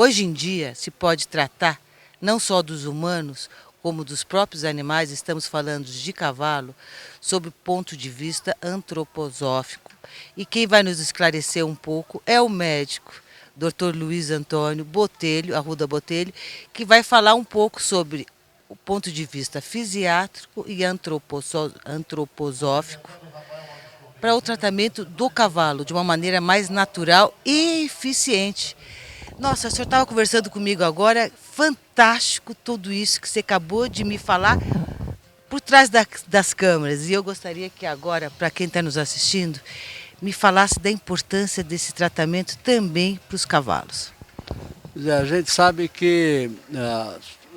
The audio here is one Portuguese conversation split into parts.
Hoje em dia se pode tratar não só dos humanos, como dos próprios animais, estamos falando de cavalo, sob o ponto de vista antroposófico. E quem vai nos esclarecer um pouco é o médico, Dr. Luiz Antônio Botelho, Arruda Botelho, que vai falar um pouco sobre o ponto de vista fisiátrico e antroposófico para o tratamento do cavalo de uma maneira mais natural e eficiente. Nossa, o senhor estava conversando comigo agora, fantástico tudo isso que você acabou de me falar por trás das câmeras. E eu gostaria que agora, para quem está nos assistindo, me falasse da importância desse tratamento também para os cavalos. A gente sabe que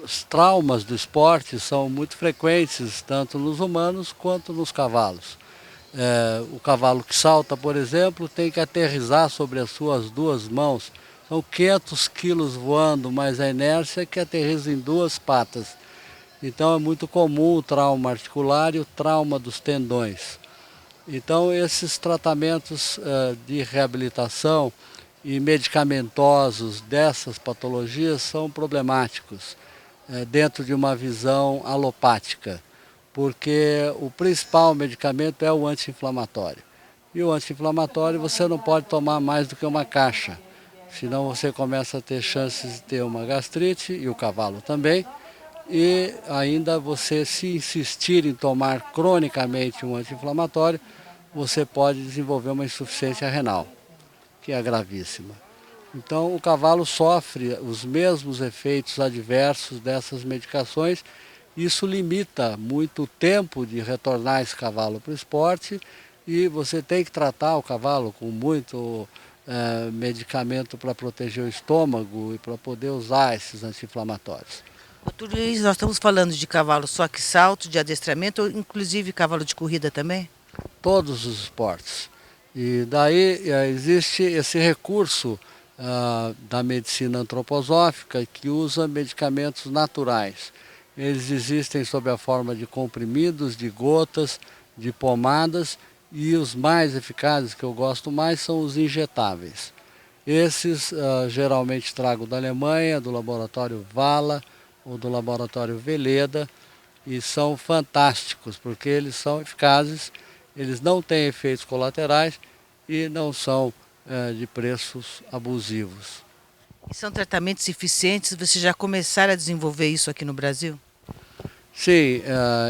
os traumas do esporte são muito frequentes, tanto nos humanos quanto nos cavalos. O cavalo que salta, por exemplo, tem que aterrissar sobre as suas duas mãos. São 500 quilos voando, mas a inércia é que aterrissa em duas patas. Então é muito comum o trauma articular e o trauma dos tendões. Então esses tratamentos de reabilitação e medicamentosos dessas patologias são problemáticos dentro de uma visão alopática, porque o principal medicamento é o anti-inflamatório. E o anti-inflamatório você não pode tomar mais do que uma caixa, senão você começa a ter chances de ter uma gastrite, e o cavalo também, e ainda você, se insistir em tomar cronicamente um anti-inflamatório, você pode desenvolver uma insuficiência renal, que é gravíssima. Então o cavalo sofre os mesmos efeitos adversos dessas medicações. Isso limita muito o tempo de retornar esse cavalo para o esporte, e você tem que tratar o cavalo com muito medicamento para proteger o estômago e para poder usar esses anti-inflamatórios. Doutor Luiz, nós estamos falando de cavalo só que salto, de adestramento, ou inclusive cavalo de corrida também? Todos os esportes. E daí existe esse recurso da medicina antroposófica, que usa medicamentos naturais. Eles existem sob a forma de comprimidos, de gotas, de pomadas, e os mais eficazes, que eu gosto mais, são os injetáveis. Esses geralmente trago da Alemanha, do laboratório Vala ou do laboratório Veleda, e são fantásticos, porque eles são eficazes, eles não têm efeitos colaterais e não são de preços abusivos. E são tratamentos eficientes? Vocês já começaram a desenvolver isso aqui no Brasil? Sim,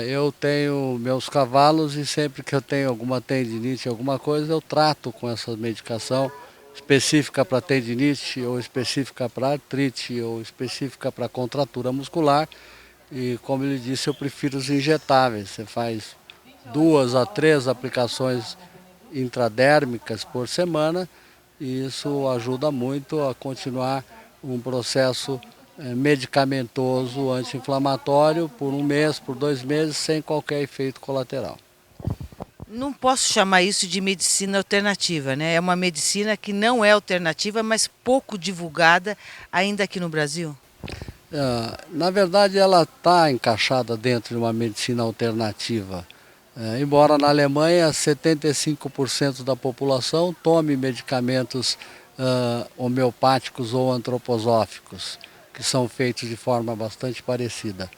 eu tenho meus cavalos, e sempre que eu tenho alguma tendinite, alguma coisa, eu trato com essa medicação específica para tendinite, ou específica para artrite, ou específica para contratura muscular. E como ele disse, eu prefiro os injetáveis. Você faz 2 a 3 aplicações intradérmicas por semana, e isso ajuda muito a continuar um processo medicamentoso anti-inflamatório por 1 mês, por 2 meses, sem qualquer efeito colateral. Não posso chamar isso de medicina alternativa, né? É uma medicina que não é alternativa, mas pouco divulgada ainda aqui no Brasil. Na verdade, ela está encaixada dentro de uma medicina alternativa. Embora na Alemanha 75% da população tome medicamentos homeopáticos ou antroposóficos, que são feitos de forma bastante parecida.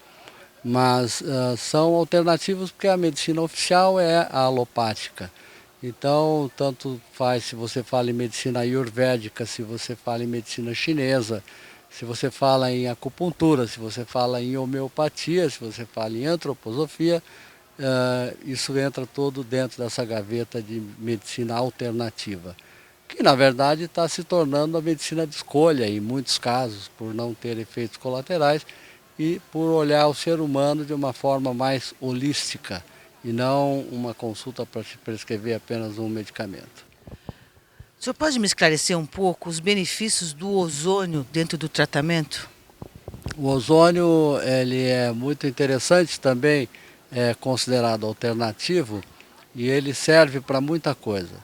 Mas são alternativos porque a medicina oficial é a alopática. Então, tanto faz se você fala em medicina ayurvédica, se você fala em medicina chinesa, se você fala em acupuntura, se você fala em homeopatia, se você fala em antroposofia, isso entra todo dentro dessa gaveta de medicina alternativa, que na verdade está se tornando a medicina de escolha em muitos casos, por não ter efeitos colaterais e por olhar o ser humano de uma forma mais holística, e não uma consulta para te prescrever apenas um medicamento. O senhor pode me esclarecer um pouco os benefícios do ozônio dentro do tratamento? O ozônio, ele é muito interessante também, é considerado alternativo, e ele serve para muita coisa.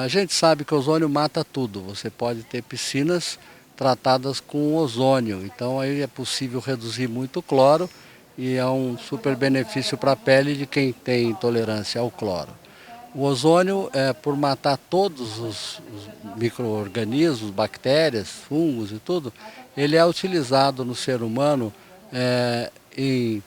A gente sabe que o ozônio mata tudo. Você pode ter piscinas tratadas com ozônio, então aí é possível reduzir muito o cloro, e é um super benefício para a pele de quem tem intolerância ao cloro. O ozônio, por matar todos os micro-organismos, bactérias, fungos e tudo, ele é utilizado no ser humano em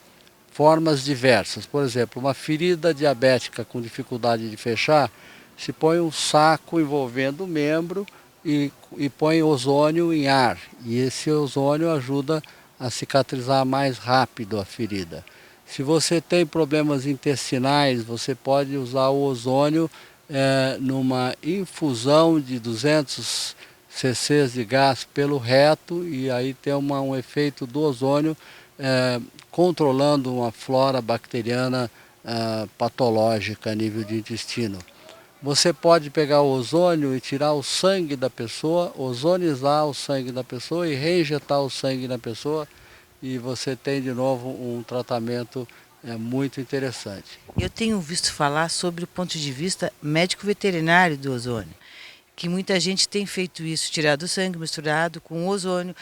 formas diversas. Por exemplo, uma ferida diabética com dificuldade de fechar, se põe um saco envolvendo o membro e põe ozônio em ar. E esse ozônio ajuda a cicatrizar mais rápido a ferida. Se você tem problemas intestinais, você pode usar o ozônio numa infusão de 200 cc de gás pelo reto, e aí tem um efeito do ozônio controlando uma flora bacteriana patológica a nível de intestino. Você pode pegar o ozônio e tirar o sangue da pessoa, ozonizar o sangue da pessoa e reinjetar o sangue na pessoa, e você tem de novo um tratamento muito interessante. Eu tenho visto falar sobre o ponto de vista médico-veterinário do ozônio, que muita gente tem feito isso, tirado o sangue misturado com ozônio,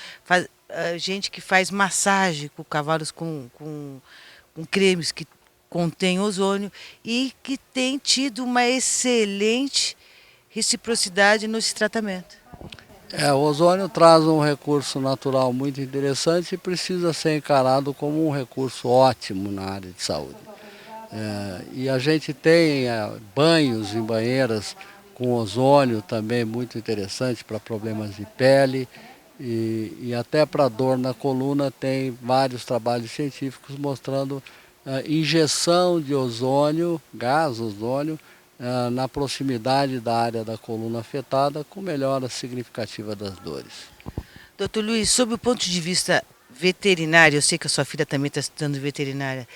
gente que faz massagem com cavalos com cremes que contém ozônio e que tem tido uma excelente reciprocidade nesse tratamento. O ozônio traz um recurso natural muito interessante e precisa ser encarado como um recurso ótimo na área de saúde. E a gente tem banhos em banheiras com ozônio também muito interessante para problemas de pele e até para dor na coluna. Tem vários trabalhos científicos mostrando injeção de ozônio, gás ozônio, na proximidade da área da coluna afetada, com melhora significativa das dores. Doutor Luiz, sob o ponto de vista veterinário, eu sei que a sua filha também está estudando veterinária,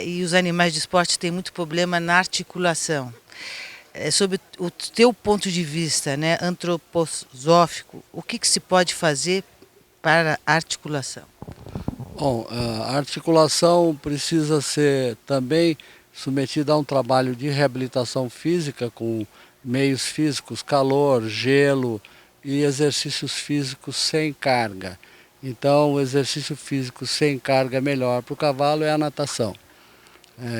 e os animais de esporte têm muito problema na articulação. Sob o teu ponto de vista, né, antroposófico, o que se pode fazer para a articulação? Bom, a articulação precisa ser também submetida a um trabalho de reabilitação física com meios físicos, calor, gelo e exercícios físicos sem carga. Então, o exercício físico sem carga melhor para o cavalo é a natação.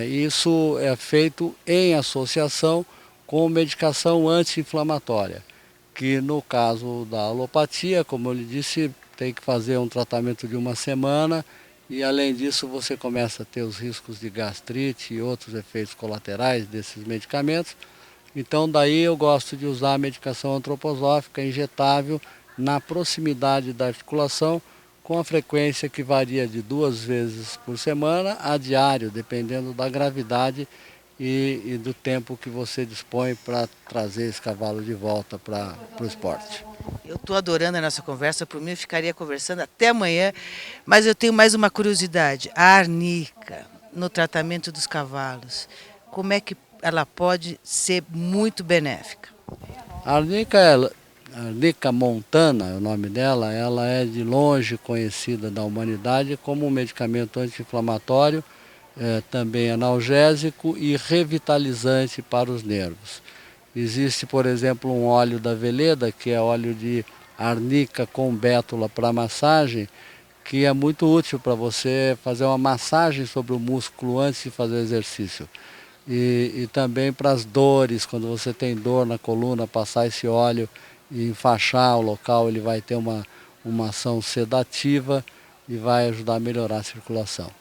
Isso é feito em associação com medicação anti-inflamatória, que no caso da alopatia, como eu lhe disse, tem que fazer um tratamento de uma semana, e além disso você começa a ter os riscos de gastrite e outros efeitos colaterais desses medicamentos. Então daí eu gosto de usar a medicação antroposófica injetável na proximidade da articulação, com a frequência que varia de 2 vezes por semana a diário, dependendo da gravidade e do tempo que você dispõe para trazer esse cavalo de volta para o esporte. Eu estou adorando a nossa conversa, por mim eu ficaria conversando até amanhã, mas eu tenho mais uma curiosidade. A arnica no tratamento dos cavalos, como é que ela pode ser muito benéfica? A arnica montana, é o nome dela, ela é de longe conhecida da humanidade como um medicamento anti-inflamatório, também analgésico e revitalizante para os nervos. Existe, por exemplo, um óleo da Veleda, que é óleo de arnica com bétula para massagem, que é muito útil para você fazer uma massagem sobre o músculo antes de fazer exercício. E também para as dores, quando você tem dor na coluna, passar esse óleo e enfaixar o local, ele vai ter uma ação sedativa e vai ajudar a melhorar a circulação.